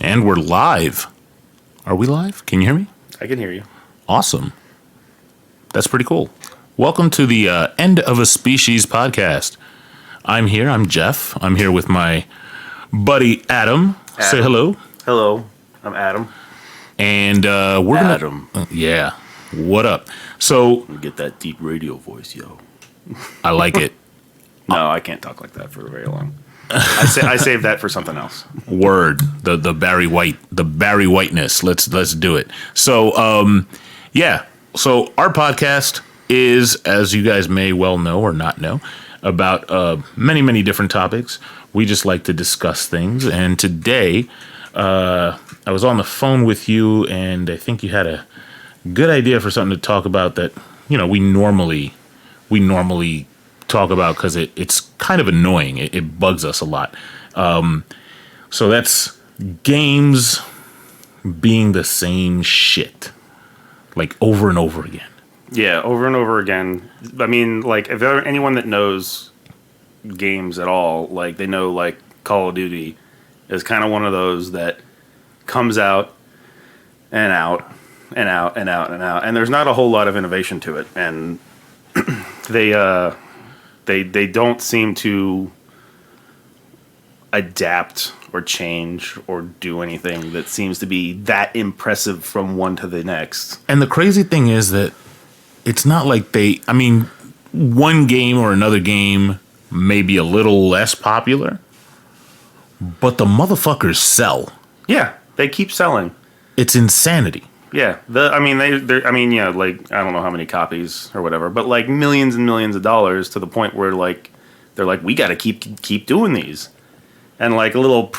And we're live. Are we live? Can you hear me? I can hear you. Awesome. That's pretty cool. Welcome to the End of a Species podcast. I'm here. I'm Jeff. I'm here with my buddy Adam. Say hello. Hello. I'm Adam. And we're Adam. Yeah. What up? So Get that deep radio voice, yo. I like it. No, I can't talk like that for very long. I saved that for something else. Word. The Barry Whiteness. Let's do it. So yeah. So our podcast is, as you guys may well know or not know, about many different topics. We just like to discuss things. And today, I was on the phone with you, and I think you had a good idea for something to talk about that, you know, we normally talk about because it's kind of annoying. It bugs us a lot. So that's games being the same shit, like over and over again. Yeah, over and over again. I mean, like, if there anyone that knows games at all, like, they know, like, Call of Duty is kind of one of those that comes out and out and out and out and out, and there's not a whole lot of innovation to it, and they don't seem to adapt or change or do anything that seems to be that impressive from one to the next. And the crazy thing is that it's not like one game or another game may be a little less popular, but the motherfuckers sell. Yeah, they keep selling. It's insanity. Yeah, like, I don't know how many copies or whatever, but like millions and millions of dollars, to the point where like they're like, we got to keep doing these, and like a little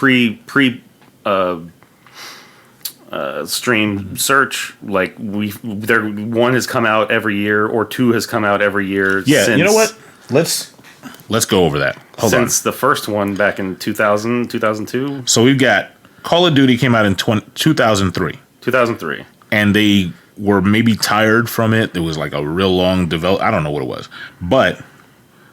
stream search, like one has come out every year or two has come out every year. Yeah, since, you know what? Let's go over that. Hold on. Since the first one back in 2000, 2002. So we've got Call of Duty came out in 2003. 2003. And they were maybe tired from it. It was like a real long develop. I don't know what it was. But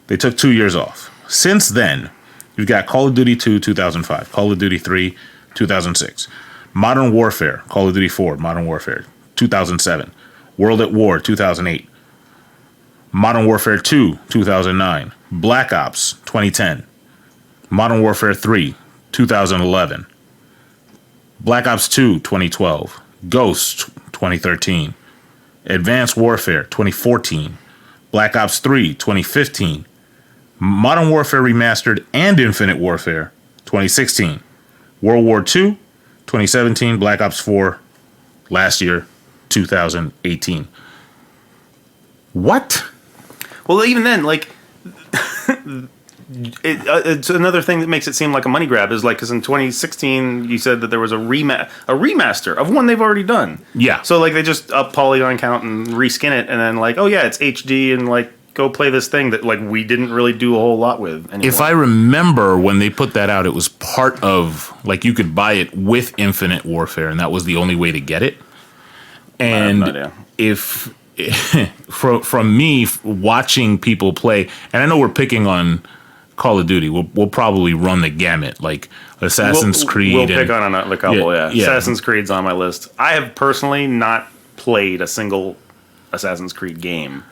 they took 2 years off. Since then, you've got Call of Duty 2, 2005. Call of Duty 3, 2006. Modern Warfare, Call of Duty 4, Modern Warfare, 2007. World at War, 2008. Modern Warfare 2, 2009. Black Ops, 2010. Modern Warfare 3, 2011. Black Ops 2, 2012. Ghost, 2013. Advanced Warfare, 2014. Black Ops 3, 2015. Modern Warfare Remastered and Infinite Warfare, 2016. World War II, 2017. Black Ops 4, last year, 2018. What? Well, even then, like, it's another thing that makes it seem like a money grab is like, because in 2016 you said that there was a remaster of one they've already done. Yeah. So like they just up polygon count and reskin it, and then like, oh yeah, it's HD, and like go play this thing that like we didn't really do a whole lot with anymore. If I remember when they put that out, it was part of, like, you could buy it with Infinite Warfare, and that was the only way to get it. And I have no idea. if from me watching people play, and I know we're picking on Call of Duty, we'll probably run the gamut, like Assassin's Creed. We'll pick on a couple, yeah. Yeah. Assassin's Creed's on my list. I have personally not played a single Assassin's Creed game.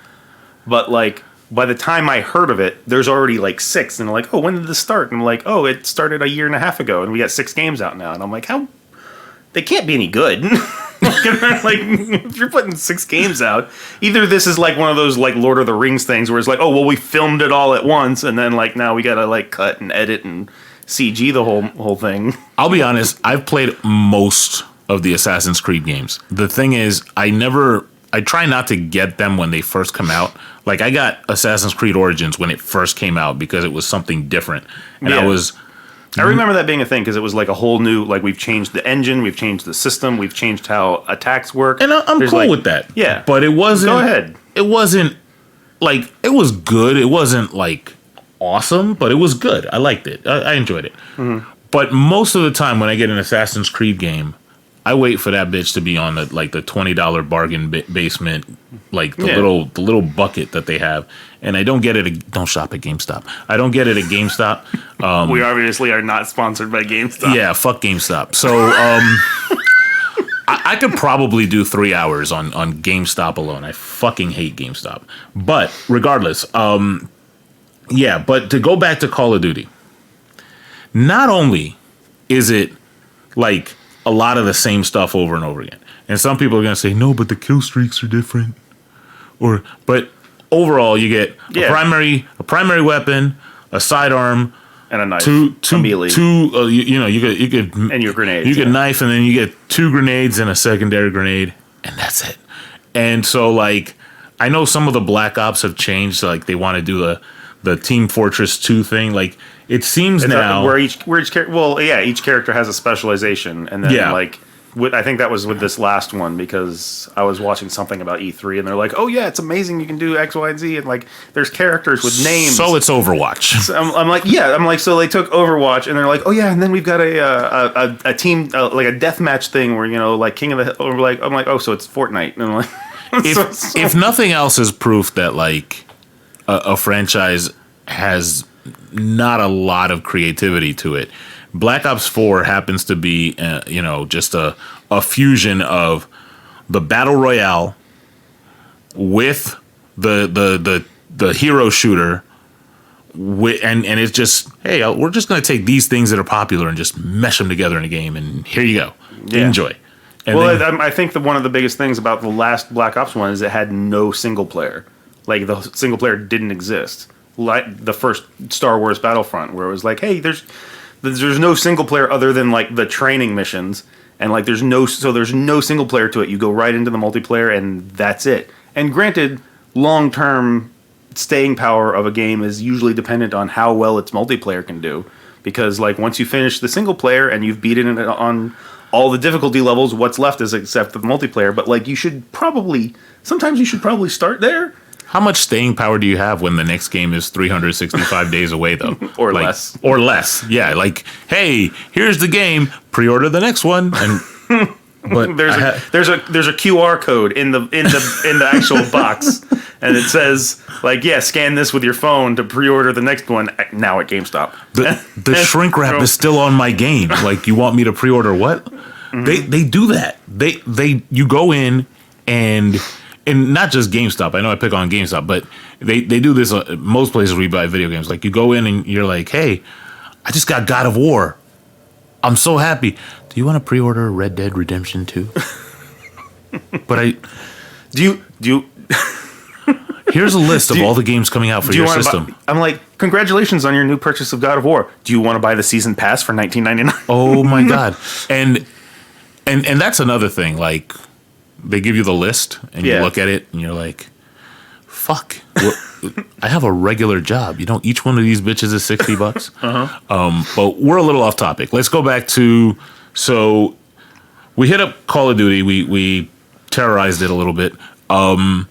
But, like, by the time I heard of it, there's already, like, 6. And they're like, oh, when did this start? And I'm like, oh, it started a year and a half ago, and we got 6 games out now. And I'm like, how? They can't be any good. Like, if you're putting 6 games out, either this is, like, one of those, like, Lord of the Rings things where it's like, oh, well, we filmed it all at once, and then, like, now we gotta, like, cut and edit and CG the whole thing. I'll be honest, I've played most of the Assassin's Creed games. The thing is, I try not to get them when they first come out. Like, I got Assassin's Creed Origins when it first came out because it was something different. And Yeah. I I remember that being a thing because it was like a whole new, like, we've changed the engine, we've changed the system, we've changed how attacks work. And I'm There's, cool like, with that. Yeah. But it wasn't. Go ahead. It wasn't, like, it was good. It wasn't, like, awesome, but it was good. I liked it. I enjoyed it. Mm-hmm. But most of the time when I get an Assassin's Creed game, I wait for that bitch to be on the $20 bargain basement, like the little bucket that they have, and I don't get it. Don't shop at GameStop. I don't get it at GameStop. We obviously are not sponsored by GameStop. Yeah, fuck GameStop. So I could probably do 3 hours on GameStop alone. I fucking hate GameStop. But regardless, yeah. But to go back to Call of Duty, not only is it like a lot of the same stuff over and over again. And some people are going to say, no, but the kill streaks are different. But overall, you get a primary weapon, a sidearm, and a knife, a melee. You get and your grenades. You get knife, and then you get 2 grenades and a secondary grenade, and that's it. And so, like, I know some of the Black Ops have changed. So, like, they want to do the Team Fortress 2 thing. Like, it seems now where each character has a specialization, and then I think that was with this last one because I was watching something about E3, and they're like, "Oh yeah, it's amazing! You can do X, Y, and Z, and like there's characters with names." So it's Overwatch. So I'm like, so they took Overwatch, and they're like, "Oh yeah," and then we've got a team like a deathmatch thing where like King of the Hill. Or like I'm like, "Oh, so it's Fortnite," and I'm like, if nothing else is proof that like a franchise has not a lot of creativity to it. Black Ops 4 happens to be, just a fusion of the battle royale with the hero shooter, and it's just, hey, we're just going to take these things that are popular and just mesh them together in a game, and here you go, enjoy. And I think one of the biggest things about the last Black Ops one is it had no single player, like the single player didn't exist. Like the first Star Wars Battlefront, where it was like, hey, there's no single player other than like the training missions, and like there's no single player to it. You go right into the multiplayer, and that's it. And granted, long term staying power of a game is usually dependent on how well its multiplayer can do, because like once you finish the single player and you've beaten it on all the difficulty levels, what's left is except the multiplayer. But like sometimes you should probably start there. How much staying power do you have when the next game is 365 days away, though? Or less. Or less. Yeah, like, hey, here's the game. Pre-order the next one. And but there's a QR code in the actual box, and it says like, yeah, scan this with your phone to pre-order the next one now at GameStop. The shrink wrap is still on my game. Like, you want me to pre-order what? Mm-hmm. They do that. You go in and not just GameStop. I know I pick on GameStop, but they do this most places where you buy video games. Like, you go in and you're like, hey, I just got God of War. I'm so happy. Do you want to pre-order Red Dead Redemption 2? But do you here's a list of all the games coming out for your system. I'm like, congratulations on your new purchase of God of War. Do you want to buy the season pass for $19.99? Oh my God. And that's another thing. Like, they give you the list, and you look at it, and you're like, fuck. I have a regular job. Each one of these bitches is $60. Uh-huh. But we're a little off topic. Let's go back to, so we hit up Call of Duty. We terrorized it a little bit. I've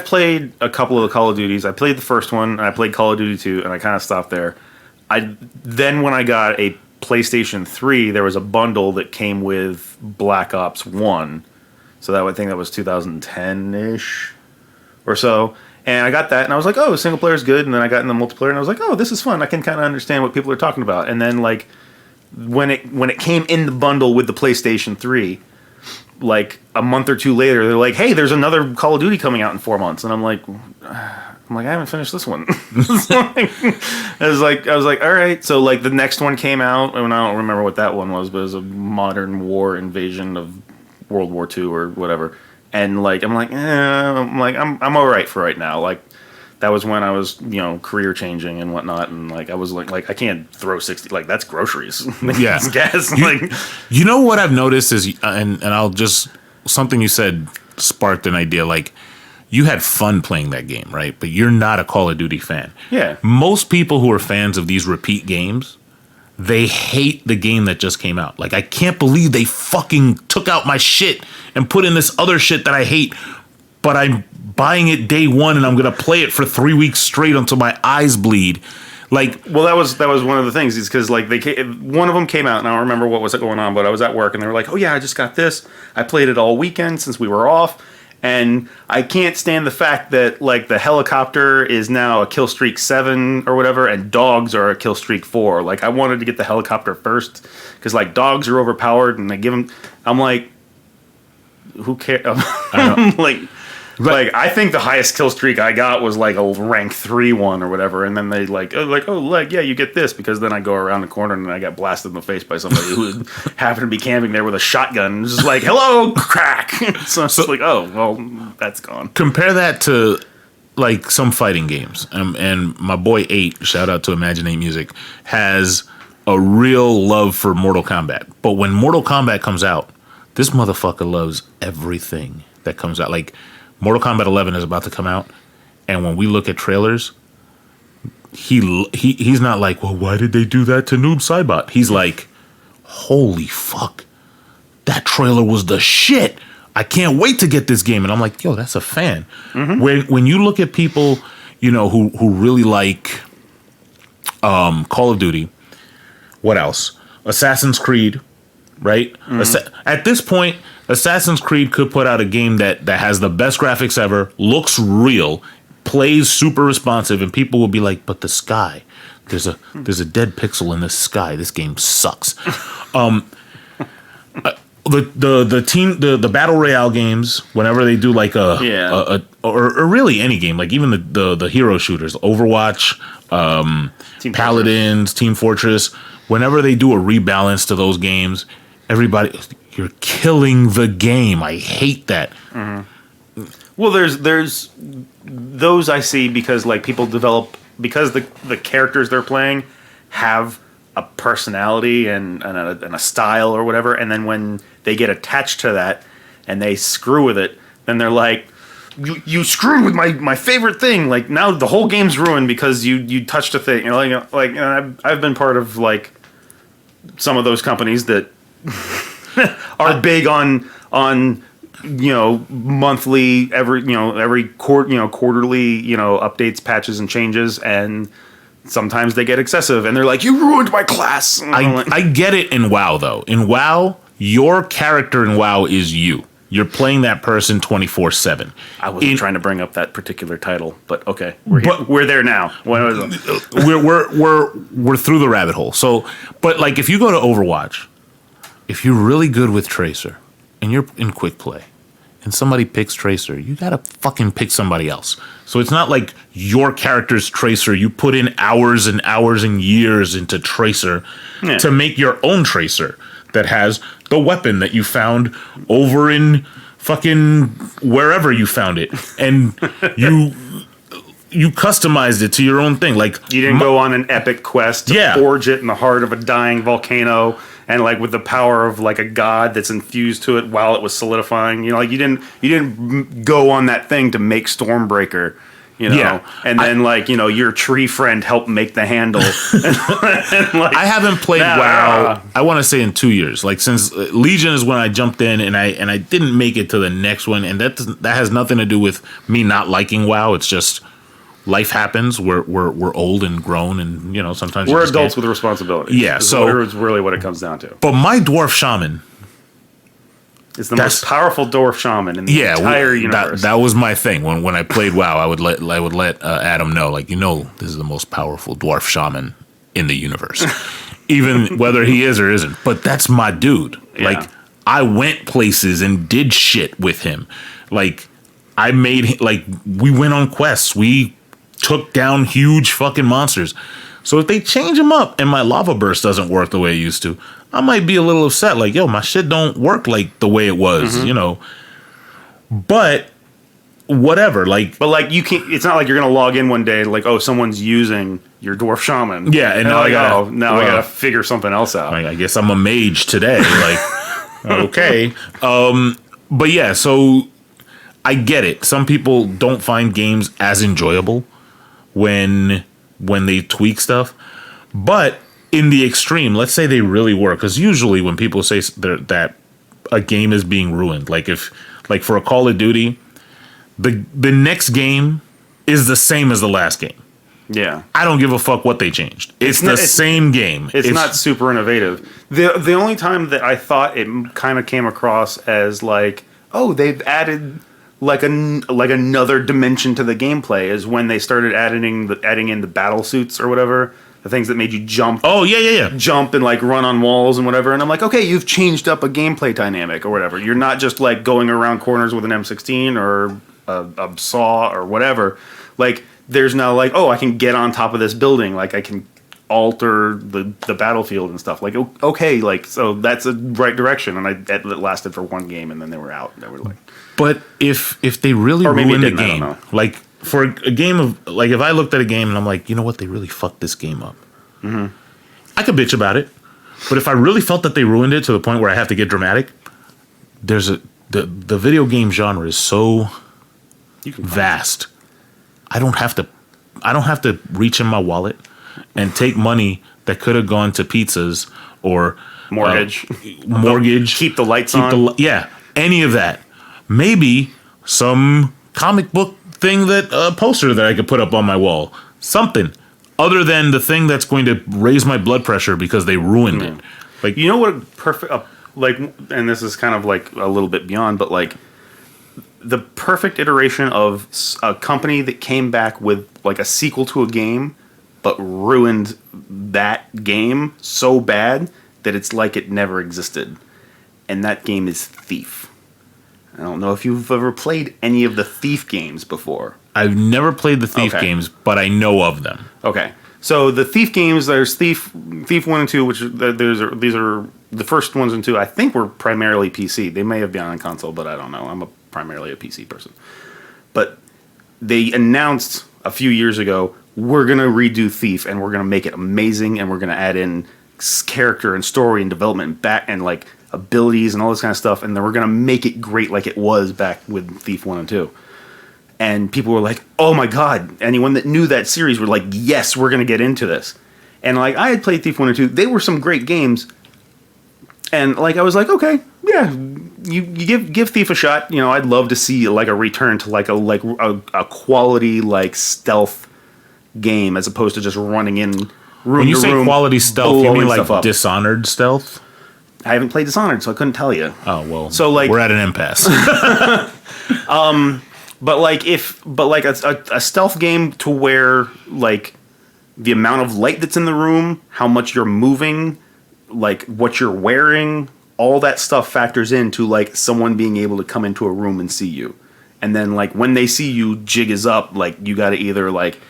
played a couple of the Call of Duties. I played the first one, and I played Call of Duty 2, and I kind of stopped there. Then when I got a PlayStation 3, there was a bundle that came with Black Ops 1. So I think that was 2010-ish or so. And I got that, and I was like, oh, single player is good. And then I got in the multiplayer, and I was like, oh, this is fun. I can kind of understand what people are talking about. And then, like, when it came in the bundle with the PlayStation 3, like, a month or two later, they're like, hey, there's another Call of Duty coming out in 4 months. And I'm like, I haven't finished this one. I was like, all right. So like the next one came out, and I don't remember what that one was, but it was a modern war invasion of World War II or whatever. And like, I'm I'm all right for right now. Like, that was when I was, career changing and whatnot, and like I was like I can't throw 60, like that's groceries. Yeah, it's gas. You know what I've noticed is, and I'll just, something you said sparked an idea. Like, you had fun playing that game, right? But you're not a Call of Duty fan. Yeah. Most people who are fans of these repeat games, they hate the game that just came out. Like, I can't believe they fucking took out my shit and put in this other shit that I hate, but I'm buying it day one and I'm going to play it for 3 weeks straight until my eyes bleed. Like, well, that was one of the things is because like one of them came out and I don't remember what was going on, but I was at work and they were like, "Oh yeah, I just got this. I played it all weekend since we were off." And I can't stand the fact that like the helicopter is now a kill streak 7 or whatever, and dogs are a kill streak 4. Like I wanted to get the helicopter first because like dogs are overpowered, and they give them. I'm like, who cares? I'm like I think the highest kill streak I got was like a rank 3 one or whatever, and then they yeah, you get this because then I go around the corner and I got blasted in the face by somebody who happened to be camping there with a shotgun and just like hello crack. So it's like, oh well, that's gone. compare that to like some fighting games, and my boy 8, shout out to Imagine 8 Music, has a real love for Mortal Kombat. But when Mortal Kombat comes out, this motherfucker loves everything that comes out. Like Mortal Kombat 11 is about to come out, and when we look at trailers, he's not like, well, why did they do that to Noob Saibot? He's like, holy fuck, that trailer was the shit. I can't wait to get this game. And I'm like, yo, that's a fan. When you look at people, you know, who really like Call of Duty, what else? Assassin's Creed, right? At this point, Assassin's Creed could put out a game that has the best graphics ever, looks real, plays super responsive, and people will be like, but the sky, there's a dead pixel in the sky. This game sucks. The battle royale games, whenever they do like or really any game, like even the hero shooters, Overwatch, Team Paladins, Fortress. Team Fortress, whenever they do a rebalance to those games, everybody, you're killing the game. I hate that. Well, there's those I see because like people develop because the characters they're playing have a personality and a style or whatever, and then when they get attached to that and they screw with it, then they're like, you screwed with my favorite thing. Like now the whole game's ruined because you touched a thing. You know, like you know, I've been part of like some of those companies that are big on you know monthly every quarterly updates, patches, and changes, and sometimes they get excessive and they're like, you ruined my class. I get it in WoW though. In WoW, your character in WoW is you. You're playing that person 24/7. I wasn't trying to bring up that particular title, but okay, we're there now. We're through the rabbit hole. So, but like if you go to Overwatch, if you're really good with Tracer and you're in quick play and somebody picks Tracer, you gotta fucking pick somebody else. So it's not like your character's Tracer. You put in hours and hours and years into Tracer to make your own Tracer that has the weapon that you found over in fucking wherever you found it, and you customized it to your own thing. Like you didn't go on an epic quest to forge it in the heart of a dying volcano and like with the power of like a god that's infused to it while it was solidifying. You know, like you didn't go on that thing to make Stormbreaker. You know, and then your tree friend helped make the handle. and like, I haven't played WoW. I want to say in 2 years. Like since Legion is when I jumped in, and I didn't make it to the next one, and that has nothing to do with me not liking WoW. It's just life happens. We're old and grown, and sometimes we're adults with responsibility. Yeah, so it's really what it comes down to. But my dwarf shaman. It's the most powerful dwarf shaman in the entire universe. That was my thing. When I played WoW, I would let Adam know, like, this is the most powerful dwarf shaman in the universe, even whether he is or isn't. But that's my dude. Yeah. Like, I went places and did shit with him. Like, we went on quests. We took down huge fucking monsters. So if they change him up and my lava burst doesn't work the way it used to, I might be a little upset. Like, yo, my shit don't work like the way it was, But whatever. But you can't. It's not like you're gonna log in one day like, oh, someone's using your dwarf shaman. Yeah, and now I gotta figure something else out. I guess I'm a mage today. Like, okay. But yeah, so I get it. Some people don't find games as enjoyable when they tweak stuff, but in the extreme, let's say they really were, because usually when people say that a game is being ruined, like for a Call of Duty, the next game is the same as the last game. Yeah. I don't give a fuck what they changed. It's the same game. It's not super innovative. The only time that I thought it kind of came across as like, oh, they've added like another dimension to the gameplay is when they started adding in the battle suits or whatever, the things that made you jump. Oh yeah. Jump and like run on walls and whatever. And I'm like, okay, you've changed up a gameplay dynamic or whatever. You're not just like going around corners with an M16 or a saw or whatever. Like there's now like, oh, I can get on top of this building. Like I can alter the battlefield and stuff. Like, okay, like, so that's the right direction. And it lasted for one game and then they were out. They were like, but if they really ruined the game, like for a game of, like if I looked at a game and I'm like, you know what, they really fucked this game up. Mm-hmm. I could bitch about it. But if I really felt that they ruined it to the point where I have to get dramatic, the video game genre is so vast. I don't have to reach in my wallet and take money that could have gone to pizzas or mortgage, keep the lights on. Any of that. Maybe some comic book thing a poster that I could put up on my wall. Something other than the thing that's going to raise my blood pressure because they ruined it. Like, you know what? Perfect. Like, and this is kind of like a little bit beyond, but like the perfect iteration of a company that came back with like a sequel to a game, but ruined that game so bad that it's like it never existed. And that game is Thief. I don't know if you've ever played any of the Thief games before. I've never played the Thief games, but I know of them. Okay. So the Thief games, there's Thief 1 and 2, which these are the first ones and 2, I think were primarily PC. They may have been on console, but I don't know. I'm primarily a PC person. But they announced a few years ago, we're going to redo Thief and we're going to make it amazing and we're going to add in character and story and development and like abilities and all this kind of stuff, and then we're going to make it great like it was back with Thief 1 and 2. And people were like, oh my god, anyone that knew that series were like, yes, we're going to get into this. And like, I had played Thief 1 and 2. They were some great games. And like, I was like, okay, yeah, you give Thief a shot. You know, I'd love to see like a return to like a quality like stealth game as opposed to just running in room when you to say room, quality stealth, you mean like Dishonored stealth? I haven't played Dishonored, so I couldn't tell you. Oh well, so like we're at an impasse. But like a stealth game to where like the amount of light that's in the room, how much you're moving, like what you're wearing, all that stuff factors into like someone being able to come into a room and see you, and then like when they see you, jig is up. Like you got to either like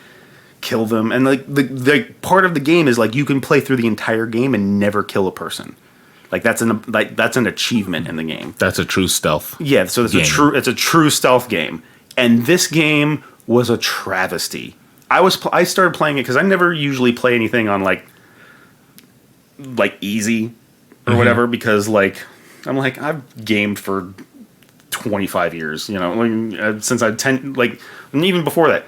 kill them, and like the part of the game is like you can play through the entire game and never kill a person. Like that's an achievement in the game. That's a true stealth. Yeah, so it's a true stealth game. And this game was a travesty. I started playing it because I never usually play anything on like easy or whatever, because like I'm like, I've gamed for 25 years, you know, like, since I and even before that.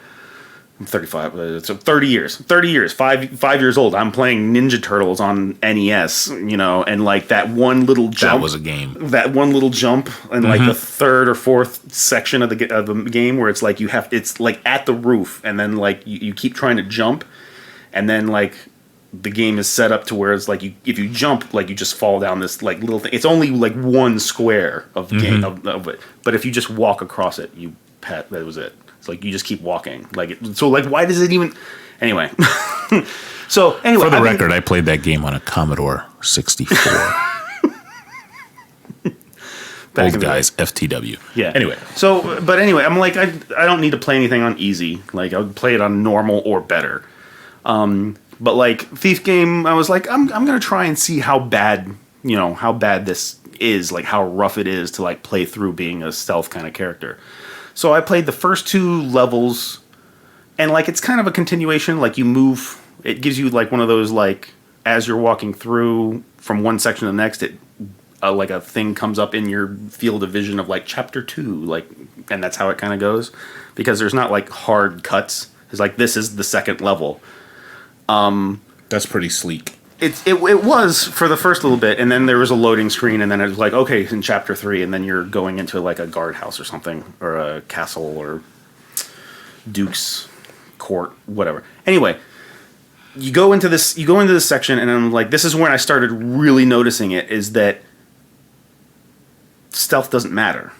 I'm 35, so 30 years, 5 years old. I'm playing Ninja Turtles on NES, you know, and like that one little jump. That was a game. That one little jump in like the third or fourth section of the game where it's like it's like at the roof, and then like you keep trying to jump, and then like the game is set up to where it's like if you jump, like you just fall down this like little thing. It's only like one square of game of it, but if you just walk across it, that was it. It's like you just keep walking. So why does it even? Anyway. So anyway, for the record, I played that game on a Commodore 64. Old guys, FTW. Yeah. Anyway. So, but anyway, I'm like, I don't need to play anything on easy. Like I would play it on normal or better. But like Thief game, I was like, I'm gonna try and see how bad this is, like how rough it is to like play through being a stealth kind of character. So I played the first 2 levels, and like it's kind of a continuation. Like you move, it gives you like one of those like as you're walking through from one section to the next, it like a thing comes up in your field of vision of like chapter 2, like, and that's how it kind of goes, because there's not like hard cuts. It's like this is the second level. That's pretty sleek. It was for the first little bit, and then there was a loading screen, and then it was like, okay, in chapter 3, and then you're going into like a guardhouse or something, or a castle, or Duke's court, whatever. Anyway, you go into this section, and I'm like, this is when I started really noticing it, is that stealth doesn't matter.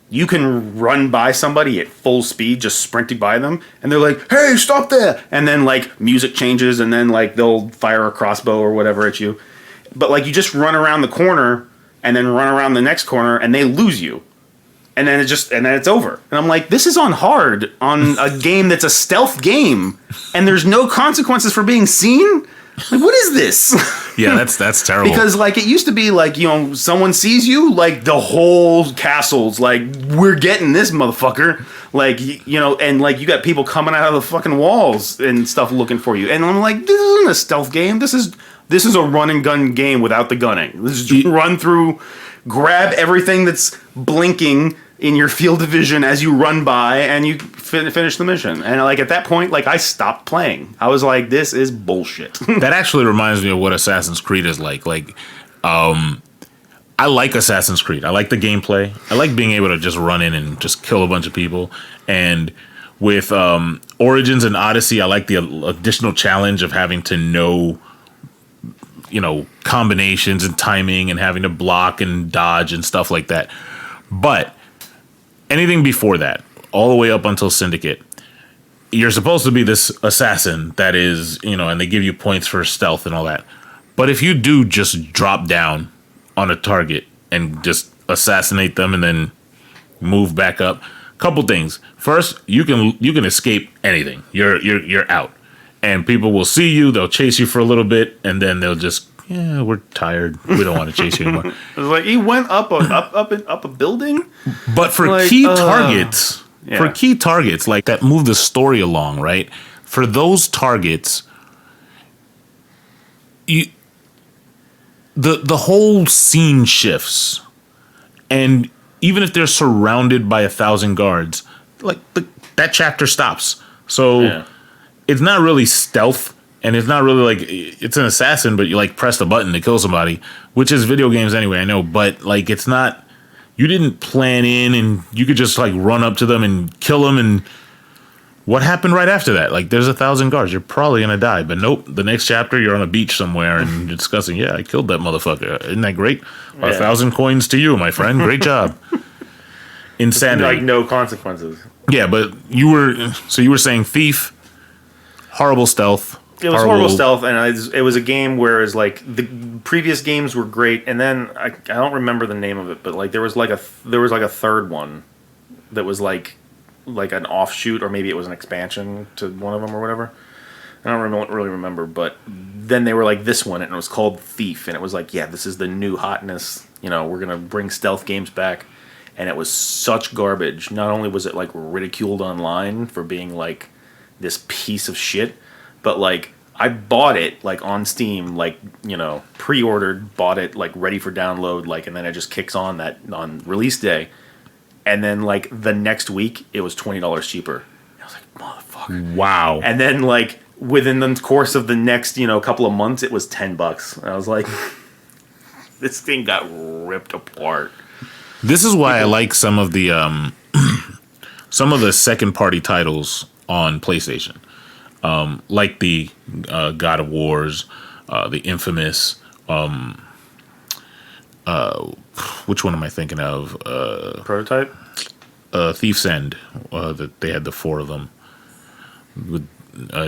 You can run by somebody at full speed, just sprinting by them, and they're like, hey, stop there! And then, like, music changes, and then, like, they'll fire a crossbow or whatever at you. But, like, you just run around the corner, and then run around the next corner, and they lose you. And then it's over. And I'm like, this is on hard on a game that's a stealth game, and there's no consequences for being seen? Like, what is this? Yeah, that's terrible. Because, like, it used to be, like, you know, someone sees you, like, the whole castle's like, we're getting this motherfucker. Like, you know, and, like, you got people coming out of the fucking walls and stuff looking for you. And I'm like, this isn't a stealth game. This is a run and gun game without the gunning. This is just run through, grab everything that's blinking in your field of vision as you run by, and you finish the mission. And, like, at that point, like, I stopped playing. I was like, this is bullshit. That actually reminds me of what Assassin's Creed is like. Like, I like Assassin's Creed. I like the gameplay. I like being able to just run in and just kill a bunch of people. And with Origins and Odyssey, I like the additional challenge of having to know, you know, combinations and timing and having to block and dodge and stuff like that. But anything before that, all the way up until Syndicate, you're supposed to be this assassin that is, you know, and they give you points for stealth and all that. But if you do just drop down on a target and just assassinate them and then move back up, couple things. First, you can escape anything. You're out. And people will see you, they'll chase you for a little bit, and then they'll just, yeah, we're tired. We don't want to chase you anymore. It was like, he went up a building? But for like, key targets, yeah. for key targets, like that move the story along, right? For those targets, the whole scene shifts. And even if they're surrounded by 1,000 guards, like that chapter stops. So it's not really stealth. And it's not really like, it's an assassin, but you like press the button to kill somebody, which is video games anyway, I know. But like, it's not, you didn't plan in and you could just like run up to them and kill them. And what happened right after that? Like, there's 1,000 guards. You're probably going to die. But nope, the next chapter, you're on a beach somewhere and you're discussing, yeah, I killed that motherfucker. Isn't that great? 1,000 coins to you, my friend. Great job. Insanity. Like, no consequences. Yeah, but you were saying Thief, horrible stealth. It was horrible stealth, and it was a game where it's like the previous games were great, and then I don't remember the name of it, but like there was like a third one that was like an offshoot, or maybe it was an expansion to one of them or whatever. I don't really remember, but then they were like this one, and it was called Thief, and it was like, yeah, this is the new hotness. You know, we're gonna bring stealth games back, and it was such garbage. Not only was it like ridiculed online for being like this piece of shit, but like I bought it like on Steam, like, you know, pre-ordered, bought it like ready for download, like, and then it just kicks on release day, and then like the next week it was $20 cheaper. I was like, motherfucker! Wow! And then like within the course of the next, you know, couple of months, it was $10. And I was like, this thing got ripped apart. This is why I like some of the second party titles on PlayStation. Like the God of Wars, the infamous, which one am I thinking of? Prototype? Thief's End. That they had the 4 of them with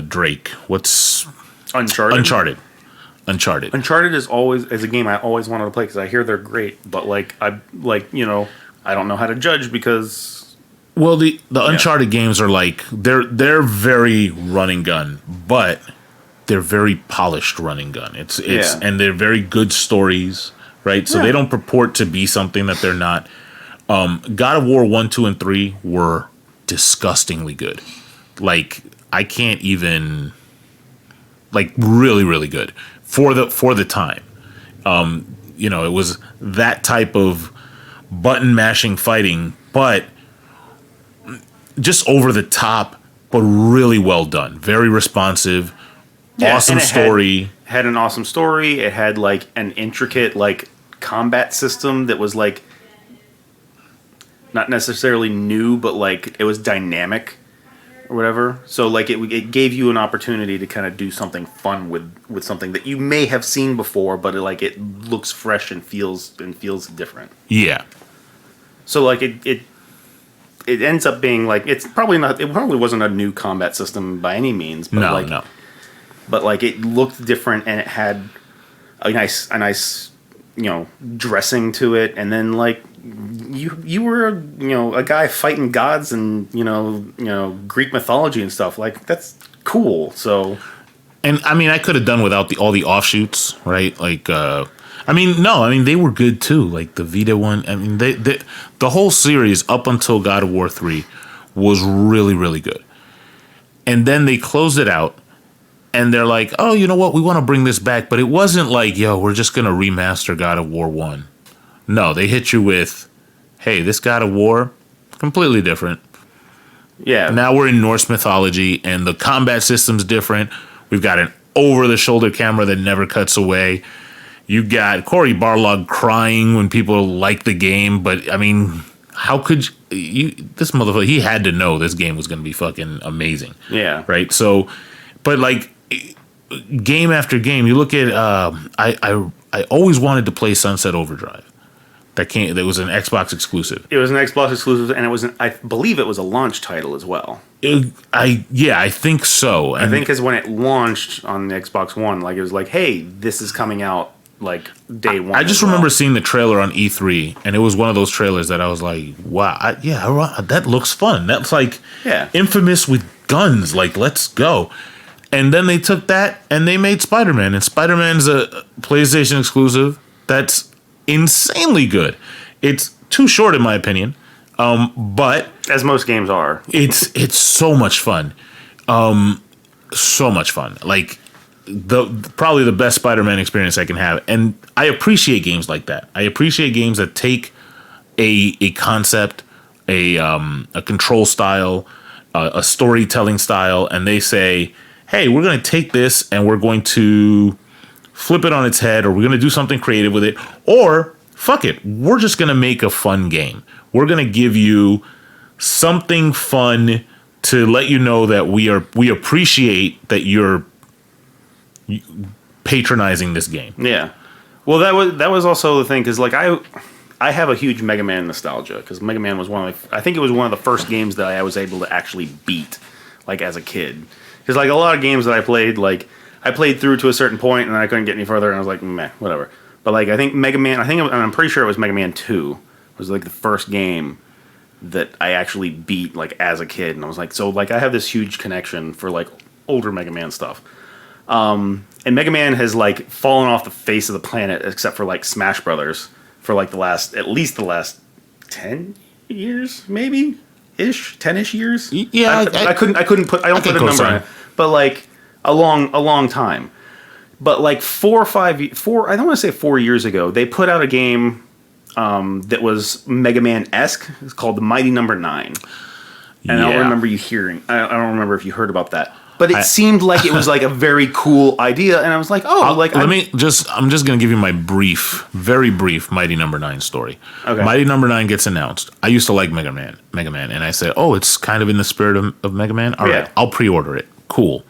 Drake. What's Uncharted? Uncharted. Uncharted is a game I always wanted to play because I hear they're great, but like I don't know how to judge because. Well, the Uncharted games are like they're very run and gun, but they're very polished run and gun. It's and they're very good stories, right? So they don't purport to be something that they're not. God of War 1, 2, and 3 were disgustingly good. Like, I can't even, like, really, really good for the time. You know, it was that type of button mashing fighting, but just over the top, but really well done. Very responsive. Awesome story. Had an awesome story. It had like an intricate like combat system that was like not necessarily new, but like it was dynamic. or whatever. So like it gave you an opportunity to kind of do something fun with something that you may have seen before, but it looks fresh and feels different. Yeah. So like it ends up being like it probably wasn't a new combat system by any means, but No. But like it looked different and it had a nice dressing to it, and then like you were a guy fighting gods and Greek mythology and stuff. Like that's cool. So, And I mean, I could have done without all the offshoots, right? Like, they were good too. Like the Vita one. I mean, the whole series up until God of War 3 was really, really good. And then they closed it out, and they're like, oh, you know what? We want to bring this back, but it wasn't like, yo, we're just gonna remaster God of War 1. No, they hit you with, hey, this God of War, completely different. yeah. Now we're in Norse mythology, and the combat system's different. We've got an over-the-shoulder camera that never cuts away. You got Cory Barlog crying when people like the game, but I mean, how could you? This motherfucker, he had to know this game was going to be fucking amazing. Yeah. Right. So, but like game after game, you look at. I always wanted to play Sunset Overdrive. That was an Xbox exclusive. It was an Xbox exclusive, and I believe it was a launch title as well. I think so. I think because when it launched on the Xbox One, like it was like, hey, this is coming out like day one. I just remember seeing the trailer on E3, and it was one of those trailers that I was like, wow, that looks fun. That's like Infamous with guns. Like, let's go. And then they took that and they made Spider-Man, and Spider-Man's a PlayStation exclusive that's insanely good. It's too short in my opinion, but as most games are, it's so much fun. So much fun. Like probably the best Spider-Man experience I can have, and I appreciate games like that. I appreciate games that take a concept, a control style, a storytelling style, and they say, hey, we're going to take this and we're going to flip it on its head, or we're going to do something creative with it, or fuck it, we're just going to make a fun game. We're going to give you something fun to let you know that we appreciate that you're patronizing this game. Yeah. Well, that was also the thing, because like I have a huge Mega Man nostalgia, because Mega Man was I think it was one of the first games that I was able to actually beat, like as a kid. Because like a lot of games that I played, like I played through to a certain point and then I couldn't get any further, and I was like, meh, whatever. But like I think Mega Man, I'm pretty sure it was Mega Man 2 was like the first game that I actually beat like as a kid, and I was like, so like I have this huge connection for like older Mega Man stuff. And Mega Man has like fallen off the face of the planet except for like Smash Brothers for like at least the last 10 years, maybe ish, 10-ish years. Yeah, I couldn't put a number on it, but like a long time. But like 4 I don't want to say 4 years ago, they put out a game that was Mega Man-esque. It's called The Mighty Number 9. And I don't remember I don't remember if you heard about that. But it seemed like it was like a very cool idea, and I was like, I'm just gonna give you my very brief Mighty Number 9 story. Okay. Mighty Number 9 gets announced. I used to like Mega Man, and I said, oh, it's kind of in the spirit of Mega Man. All right, I'll pre-order it. Cool.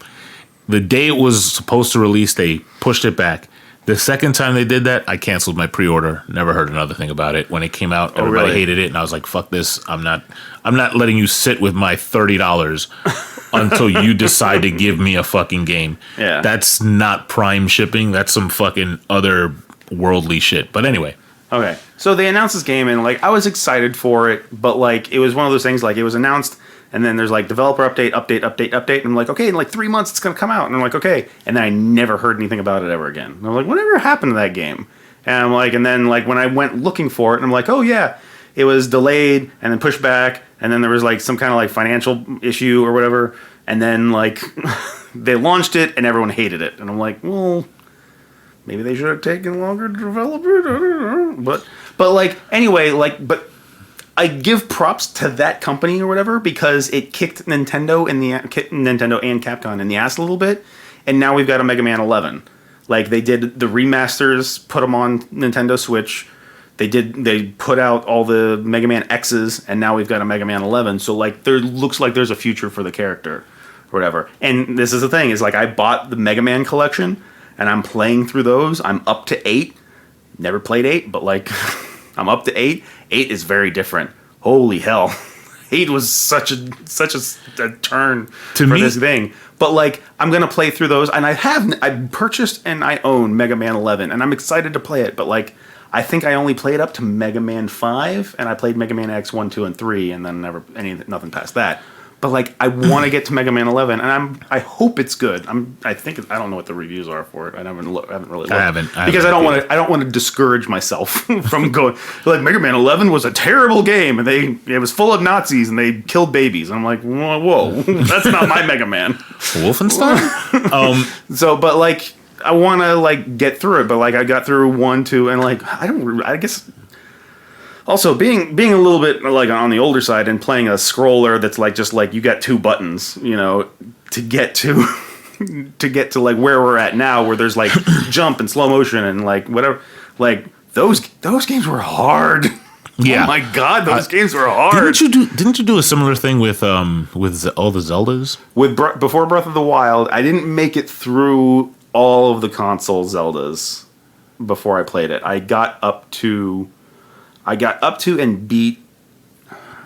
The day it was supposed to release, they pushed it back. The second time they did that, I canceled my pre-order. Never heard another thing about it. When it came out, everybody hated it, and I was like, "Fuck this! I'm not letting you sit with my $30 until you decide to give me a fucking game." Yeah, that's not Prime shipping. That's some fucking other worldly shit. But anyway, okay. So they announced this game, and like I was excited for it, but like it was one of those things. Like it was announced, and then there's like developer update, and I'm like, okay, in like 3 months it's gonna come out, and I'm like, okay, and then I never heard anything about it ever again. And I'm like, whatever happened to that game? And I'm like, and then like when I went looking for it, and I'm like, oh yeah, it was delayed and then pushed back, and then there was like some kind of like financial issue or whatever, and then like they launched it and everyone hated it, and I'm like, well, maybe they should have taken longer to develop it. I don't know. But like anyway, like but. I give props to that company or whatever, because it kicked Nintendo and Capcom in the ass a little bit, and now we've got a Mega Man 11. Like they did the remasters, put them on Nintendo Switch. They put out all the Mega Man X's, and now we've got a Mega Man 11. So like there looks like there's a future for the character, or whatever. And this is the thing is like I bought the Mega Man collection, and I'm playing through those. I'm up to 8. Never played 8, but like I'm up to 8. 8 is very different. Holy hell. 8 was such a turn to for me, this thing. But like I'm gonna play through those, and I purchased and I own Mega Man 11, and I'm excited to play it. But like I think I only played up to Mega Man 5, and I played Mega Man X 1, 2, and 3, and then nothing past that. But like I want to get to Mega Man 11, and I hope it's good. I don't know what the reviews are for it. I haven't really looked. I haven't because I don't want to discourage myself from going like Mega Man 11 was a terrible game, and it was full of Nazis and they killed babies. I'm like, whoa, that's not my Mega Man. Wolfenstein. So, but like I want to like get through it, but like I got through 1, 2, and like I guess. Also, being a little bit like on the older side and playing a scroller that's like just like you got 2 buttons, to get to like where we're at now, where there's like jump and slow motion and like whatever, like those games were hard. Yeah. Oh my god, those games were hard. Didn't you do a similar thing with all the Zeldas? Before Breath of the Wild, I didn't make it through all of the console Zeldas before I played it. I got up to and beat,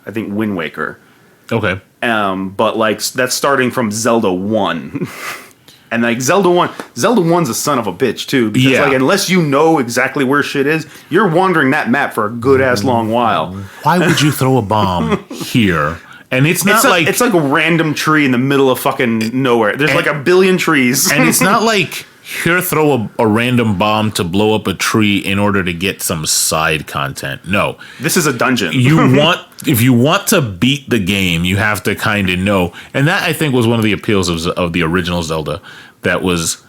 I think, Wind Waker. Okay. But like that's starting from Zelda 1. And like Zelda 1's a son of a bitch too. Because like unless you know exactly where shit is, you're wandering that map for a good ass long while. Why would you throw a bomb here? And it's not it's like a random tree in the middle of fucking nowhere. There's like a billion trees. And it's not like here, throw a random bomb to blow up a tree in order to get some side content. No. This is a dungeon. If you want to beat the game, you have to kind of know. And that, I think, was one of the appeals of the original Zelda. That was,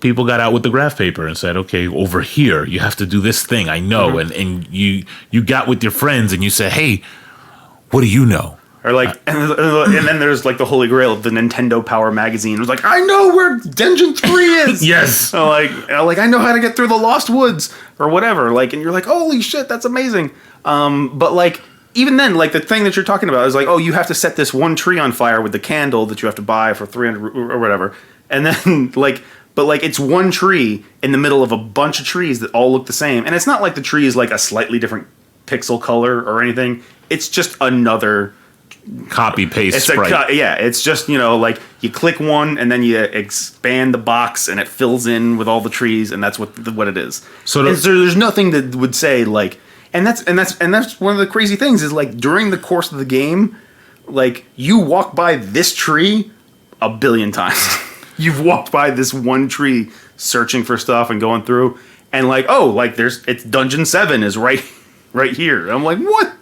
people got out with the graph paper and said, okay, over here, you have to do this thing. I know. Mm-hmm. And you got with your friends and you said, hey, what do you know? Or like, and then there's like the holy grail of the Nintendo Power magazine. It was like, I know where Dungeon 3 is. Yes. So like I know how to get through the Lost Woods or whatever. Like, and you're like, holy shit, that's amazing. But like, even then, like the thing that you're talking about is like, oh, you have to set this one tree on fire with the candle that you have to buy for 300 or whatever. And then like, but like it's one tree in the middle of a bunch of trees that all look the same. And it's not like the tree is like a slightly different pixel color or anything. It's just another copy paste sprite. It's just, like you click one and then you expand the box and it fills in with all the trees, and that's what it is. So there's nothing that would say like, and that's one of the crazy things is like during the course of the game, like you walk by this tree a billion times. You've walked by this one tree searching for stuff and going through, and like, oh, like it's Dungeon 7 is right here. I'm like, what?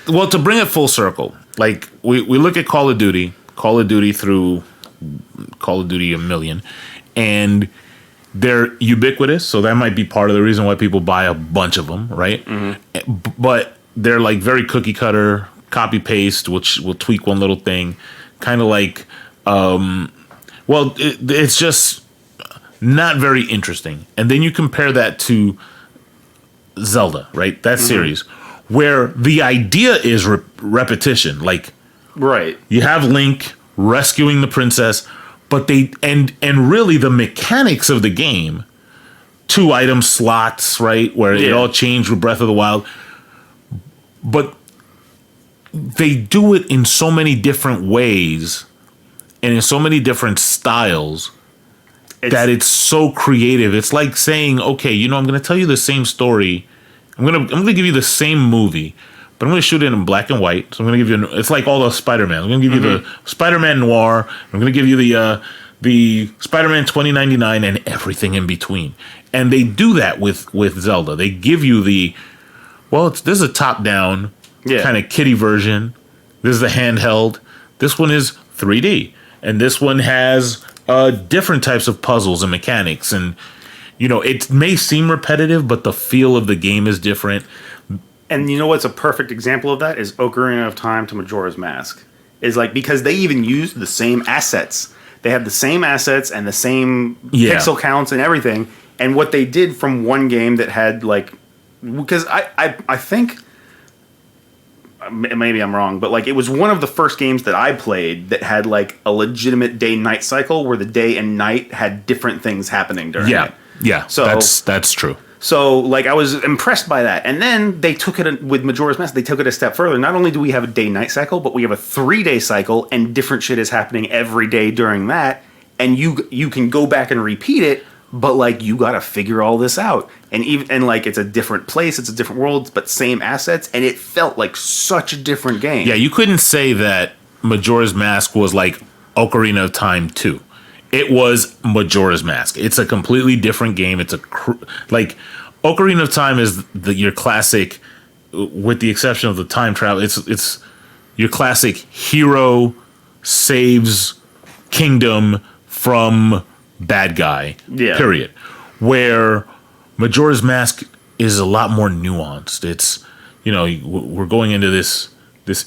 Well, to bring it full circle, like we look at Call of Duty through Call of Duty 1,000,000, and they're ubiquitous, so that might be part of the reason why people buy a bunch of them, right? Mm-hmm. But they're like very cookie cutter, copy paste, which will tweak one little thing, kind of like, it's just not very interesting. And then you compare that to Zelda, right? That series. Where the idea is repetition, like right, you have Link rescuing the princess, but and really the mechanics of the game, 2 item slots, right, where it all changed with Breath of the Wild, but they do it in so many different ways and in so many different styles that it's so creative. It's like saying, okay, I'm going to tell you the same story. I'm gonna give you the same movie, but I'm gonna shoot it in black and white. So I'm gonna give you it's like all the Spider-Man. I'm gonna give you the Spider-Man Noir. I'm gonna give you the Spider-Man 2099 and everything in between. And they do that with Zelda. They give you this is a top-down kind of kiddie version. This is the handheld. This one is 3D, and this one has different types of puzzles and mechanics and. It may seem repetitive, but the feel of the game is different. And you know what's a perfect example of that is Ocarina of Time to Majora's Mask. Is like because they even use the same assets. They have the same assets and the same pixel counts and everything. And what they did from one game that had like because I think maybe I'm wrong, but like it was one of the first games that I played that had like a legitimate day-night cycle where the day and night had different things happening during it. Yeah, So that's true. So like I was impressed by that, and then they took it with Majora's Mask. They took it a step further. Not only do we have a day-night cycle, but we have a 3-day cycle, and different shit is happening every day during that. And you can go back and repeat it, but like you got to figure all this out. And like it's a different place, it's a different world, but same assets, and it felt like such a different game. Yeah, you couldn't say that Majora's Mask was like Ocarina of Time 2. It was Majora's Mask. It's a completely different game. It's like Ocarina of Time is your classic, with the exception of the time travel. It's your classic hero saves kingdom from bad guy. Yeah. Period. Where Majora's Mask is a lot more nuanced. It's, we're going into this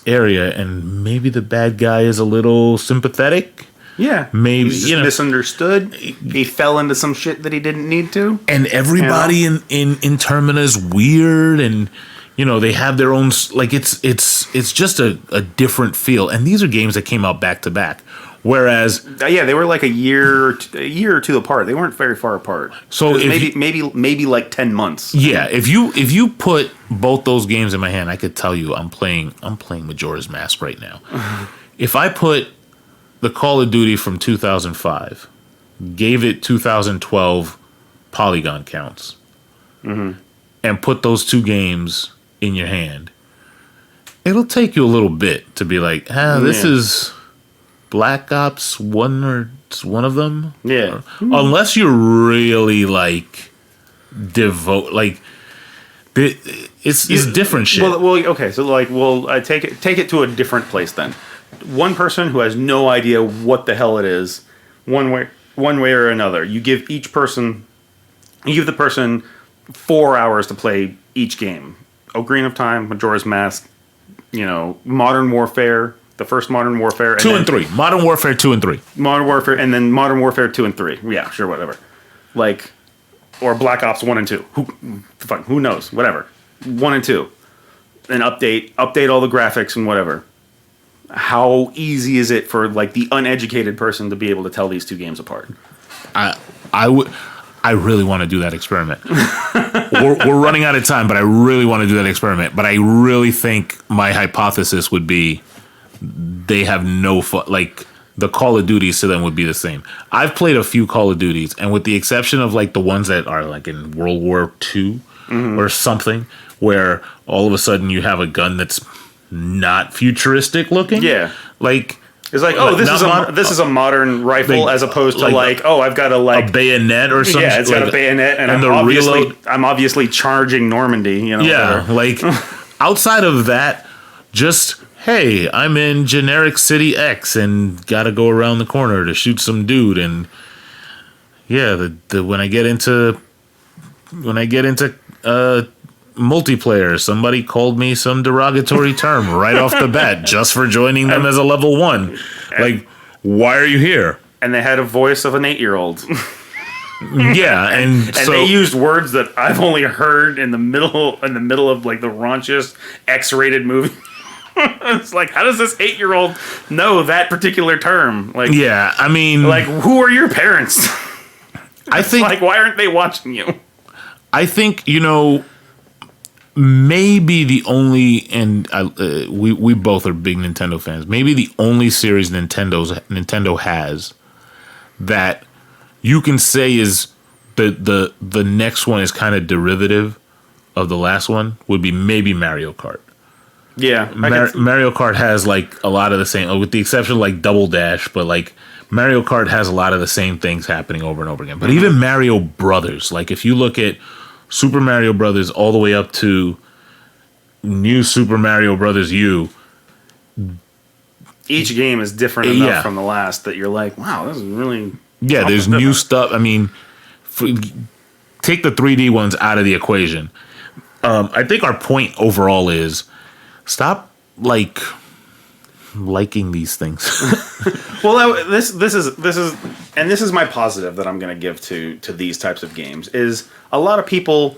area, and maybe the bad guy is a little sympathetic. Yeah, maybe he's just misunderstood. He fell into some shit that he didn't need to. And everybody in Termina is weird, and they have their own, like it's just a different feel. And these are games that came out back to back. Whereas they were like a year or two apart. They weren't very far apart. So maybe like 10 months. Yeah, if you put both those games in my hand, I could tell you I'm playing Majora's Mask right now. If I put the Call of Duty from 2005, gave it 2012 polygon counts, and put those two games in your hand, it'll take you a little bit to be like, this is Black Ops 1 or one of them. Yeah. Unless you're really like it's different shit. Well, okay, so like, I take it to a different place then. One person who has no idea what the hell it is, one way or another. You give the person 4 hours to play each game. Ocarina of Time, Majora's Mask, Modern Warfare, the first Modern Warfare. 2 and 3. Modern Warfare 2 and 3. Modern Warfare, and then Modern Warfare 2 and 3. Yeah, sure, whatever. Like, or Black Ops 1 and 2. Who knows? Whatever. 1 and 2. And update all the graphics and whatever. How easy is it for like the uneducated person to be able to tell these two games apart? I really want to do that experiment. we're running out of time, but I really want to do that experiment. But I really think my hypothesis would be they have no fun. Like the Call of Duties to them would be the same. I've played a few Call of Duties, and with the exception of like the ones that are like in World War II or something, where all of a sudden you have a gun that's not futuristic looking. Yeah. Like it's like, this is a modern rifle, as opposed to I've got a bayonet or something. Yeah, it's got a bayonet, and I'm obviously charging Normandy. Yeah, like outside of that, just hey, I'm in generic city X and got to go around the corner to shoot some dude, and yeah, when I get into multiplayer, somebody called me some derogatory term right off the bat just for joining them as a level 1. Like, why are you here? And they had a voice of an 8-year-old. Yeah, and so they used words that I've only heard in the middle of like the raunchiest X-rated movie. It's like, how does this 8-year-old know that particular term? Like, yeah, I mean, like, who are your parents? I think, like, why aren't they watching you? I think, maybe the only, and we both are big Nintendo fans, maybe the only series Nintendo has that you can say is the next one is kind of derivative of the last one would be maybe Mario Kart. Yeah. Mario Kart has like a lot of the same, with the exception of like Double Dash, but like Mario Kart has a lot of the same things happening over and over again. But even Mario Brothers, like if you look at Super Mario Brothers all the way up to New Super Mario Brothers U, each game is different enough from the last that you're like, wow, this is really... Yeah, there's new stuff. I mean, take the 3D ones out of the equation. I think our point overall is stop liking these things. Well, this is my positive that I'm going to give to these types of games is a lot of people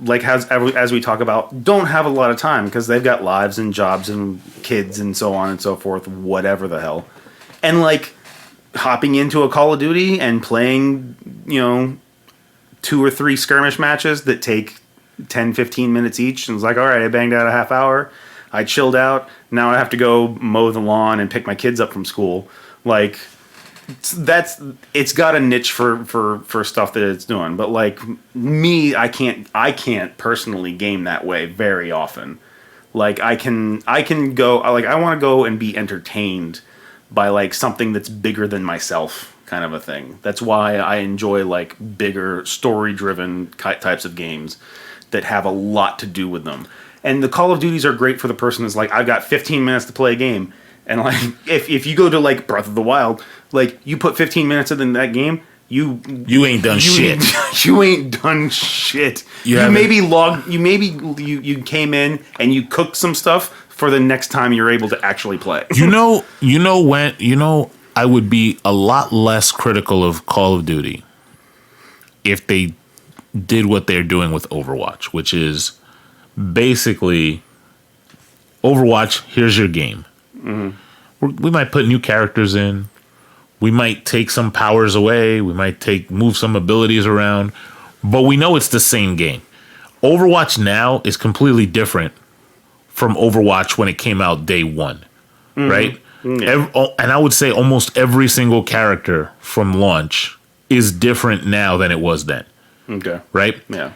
like as we talk about, don't have a lot of time because they've got lives and jobs and kids and so on and so forth, whatever the hell. And like hopping into a Call of Duty and playing, 2 or 3 skirmish matches that take 10, 15 minutes each. And it's like, all right, I banged out a half hour. I chilled out. Now I have to go mow the lawn and pick my kids up from school. Like, it's got a niche for stuff that it's doing. But like me, I can't personally game that way very often. Like I can go, like I want to go and be entertained by like something that's bigger than myself, kind of a thing. That's why I enjoy like bigger story driven types of games that have a lot to do with them. And the Call of Duties are great for the person who's like, I've got 15 minutes to play a game. And like, if you go to like Breath of the Wild, like you put 15 minutes in that game, you ain't done shit. You ain't done shit. You came in and you cooked some stuff for the next time you're able to actually play. I would be a lot less critical of Call of Duty if they did what they're doing with Overwatch, which is basically Overwatch, here's your game. Mm-hmm. We might put new characters in. We might take some powers away. We might move some abilities around. But we know it's the same game. Overwatch now is completely different from Overwatch when it came out day one. Mm-hmm. Right? Yeah. And I would say almost every single character from launch is different now than it was then. Okay. Right? Yeah.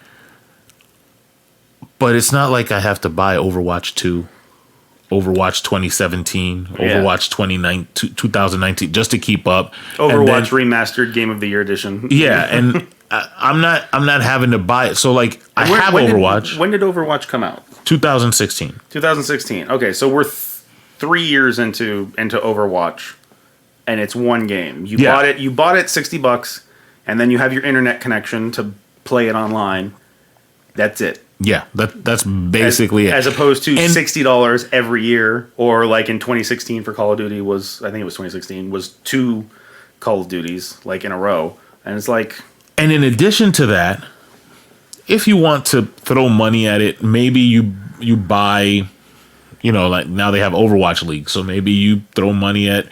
But it's not like I have to buy Overwatch 2, Overwatch 2017, Overwatch 2019 just to keep up. Overwatch Remastered Game of the Year Edition. Yeah, and I'm not having to buy it. So like I have Overwatch. When did Overwatch come out? 2016. 2016. Okay, so we're 3 years into Overwatch, and it's one game. You bought it $60, and then you have your internet connection to play it online. That's it. Yeah, that's basically it. As opposed to $60 every year, or like in 2016 for Call of Duty was 2 Call of Duties like in a row, and it's like. And in addition to that, if you want to throw money at it, maybe you buy, like now they have Overwatch League, so maybe you throw money at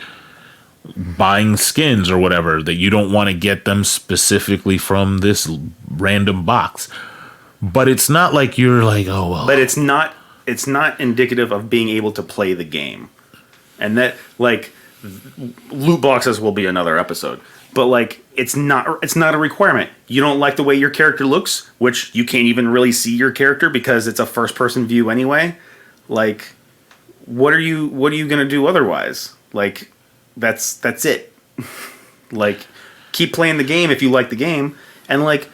buying skins or whatever that you don't want to get them specifically from this random box. But it's not like you're like, oh well. But it's not indicative of being able to play the game. And that like loot boxes will be another episode. But like it's not a requirement. You don't like the way your character looks, which you can't even really see your character because it's a first person view anyway. Like what are you going to do otherwise? Like that's it. Like keep playing the game if you like the game, and like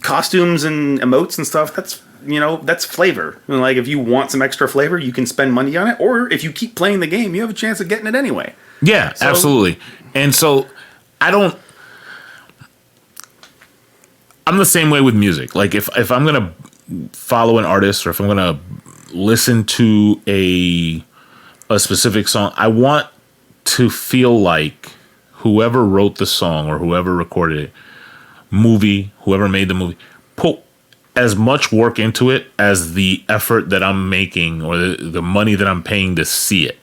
costumes and emotes and stuff, that's flavor. Like if you want some extra flavor, you can spend money on it, or if you keep playing the game, you have a chance of getting it anyway. Yeah, so, absolutely. And so I'm the same way with music. Like if I'm gonna follow an artist, or if I'm gonna listen to a specific song, I want to feel like whoever wrote the song or whoever recorded it, whoever made the movie, put as much work into it as the effort that I'm making or the money that I'm paying to see it,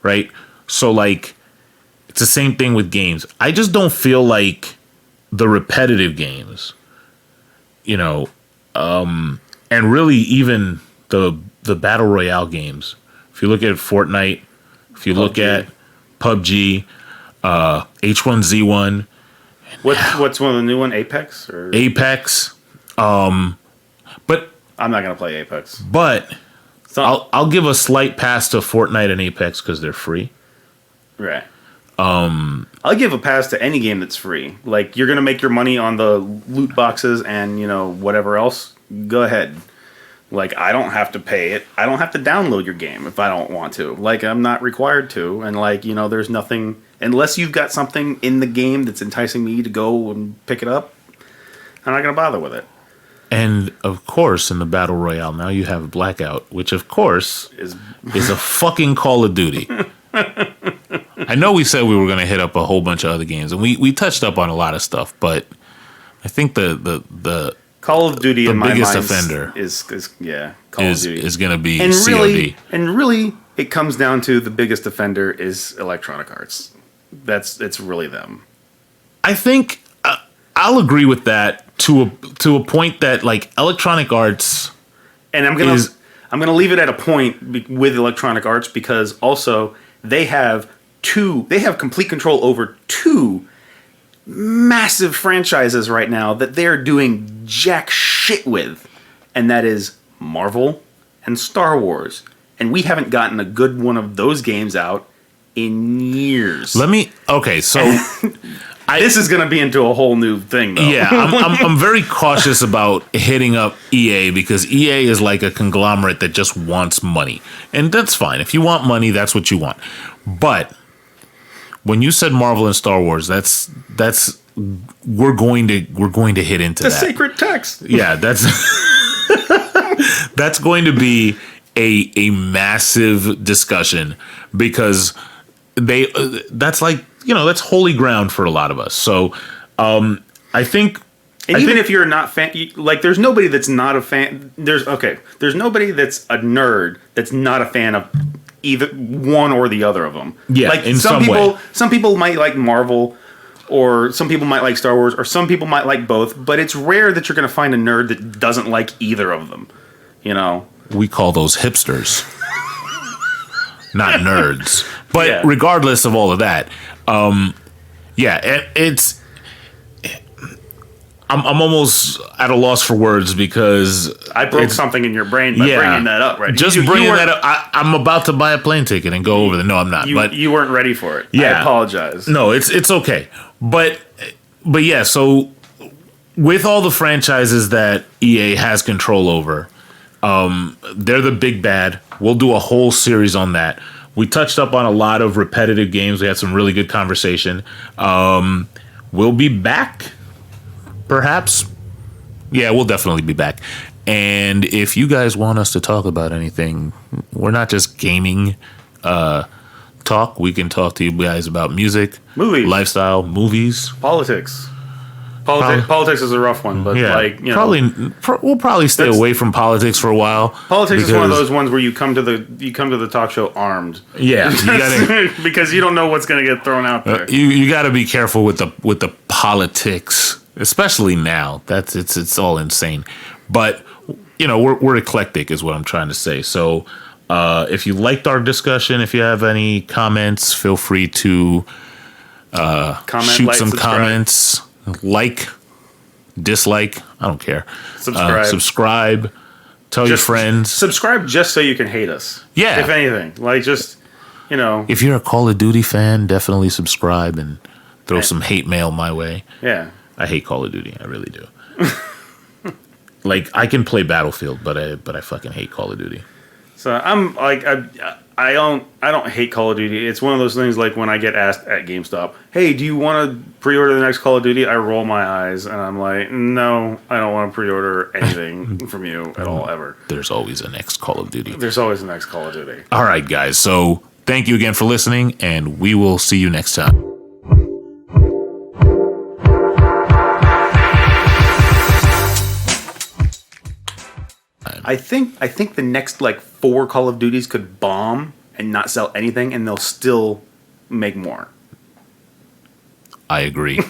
right? So like it's the same thing with games. I just don't feel like the repetitive games, and really even the battle royale games. If you look at Fortnite, if you look at PUBG, H1Z1. What's one of the new one? Apex? Apex. But I'm not gonna play Apex. But I'll give a slight pass to Fortnite and Apex because they're free. Right. I'll give a pass to any game that's free. Like you're gonna make your money on the loot boxes and whatever else. Go ahead. Like I don't have to pay it. I don't have to download your game if I don't want to. Like I'm not required to. And like there's nothing unless you've got something in the game that's enticing me to go and pick it up. I'm not gonna bother with it. And of course, in the battle royale now you have Blackout, which of course is a fucking Call of Duty. I know we said we were going to hit up a whole bunch of other games, and we touched up on a lot of stuff, but I think the Call of Duty the in my biggest mind offender is Call of Duty. is going to be and COD. really, it comes down to the biggest offender is Electronic Arts. It's really them. I think I'll agree with that to a point that like Electronic Arts, And I'm gonna leave it at a point with Electronic Arts because also they have complete control over two massive franchises right now that they're doing jack shit with, and that is Marvel and Star Wars. And we haven't gotten a good one of those games out in years. so This is going to be into a whole new thing, though. yeah, I'm very cautious about hitting up EA because EA is like a conglomerate that just wants money, and that's fine. If you want money, that's what you want. But when you said Marvel and Star Wars, that's we're going to hit into The that. sacred text. Yeah, that's going to be a massive discussion because that's like, that's holy ground for a lot of us. So I think If you're not fan, there's nobody that's not a fan. There's nobody that's a nerd that's not a fan of either one or the other of them. Yeah, like in some way. Some people might like Marvel, or some people might like Star Wars, or some people might like both. But it's rare that you're going to find a nerd that doesn't like either of them. We call those hipsters, not nerds. But Yeah. regardless of all of that, it's. I'm almost at a loss for words because I broke something in your brain by bringing that up, right? Just bringing that up. I'm about to buy a plane ticket and go over there. No, I'm not. But you weren't ready for it. Yeah. I apologize. No, it's okay. But yeah, so with all the franchises that EA has control over, they're the big bad. We'll do a whole series on that. We touched up on a lot of repetitive games. We had some really good conversation. We'll be back, perhaps. Yeah, we'll definitely be back. And if you guys want us to talk about anything, we're not just gaming talk. We can talk to you guys about music, Movies. lifestyle, movies. Politics. Politics is a rough one, but we'll probably stay away from politics for a while. Politics is one of those ones where you come to the talk show armed. Yeah, you gotta, because you don't know what's going to get thrown out there. you got to be careful with the politics, especially now. It's all insane. But we're eclectic, is what I'm trying to say. So if you liked our discussion, if you have any comments, feel free to shoot some comments. Like, dislike, I don't care. Subscribe. Tell your friends. Subscribe just so you can hate us. Yeah. If anything. If you're a Call of Duty fan, definitely subscribe and throw some hate mail my way. Yeah. I hate Call of Duty. I really do. I can play Battlefield, but I fucking hate Call of Duty. So I'm like, I don't hate Call of Duty. It's one of those things like when I get asked at GameStop, hey, do you want to pre-order the next Call of Duty? I roll my eyes and I'm like, no, I don't want to pre-order anything from you at all, ever. There's always a next Call of Duty. There's always the next Call of Duty. All right, guys. So thank you again for listening, and we will see you next time. I think the next 4 Call of Duties could bomb and not sell anything, and they'll still make more. I agree.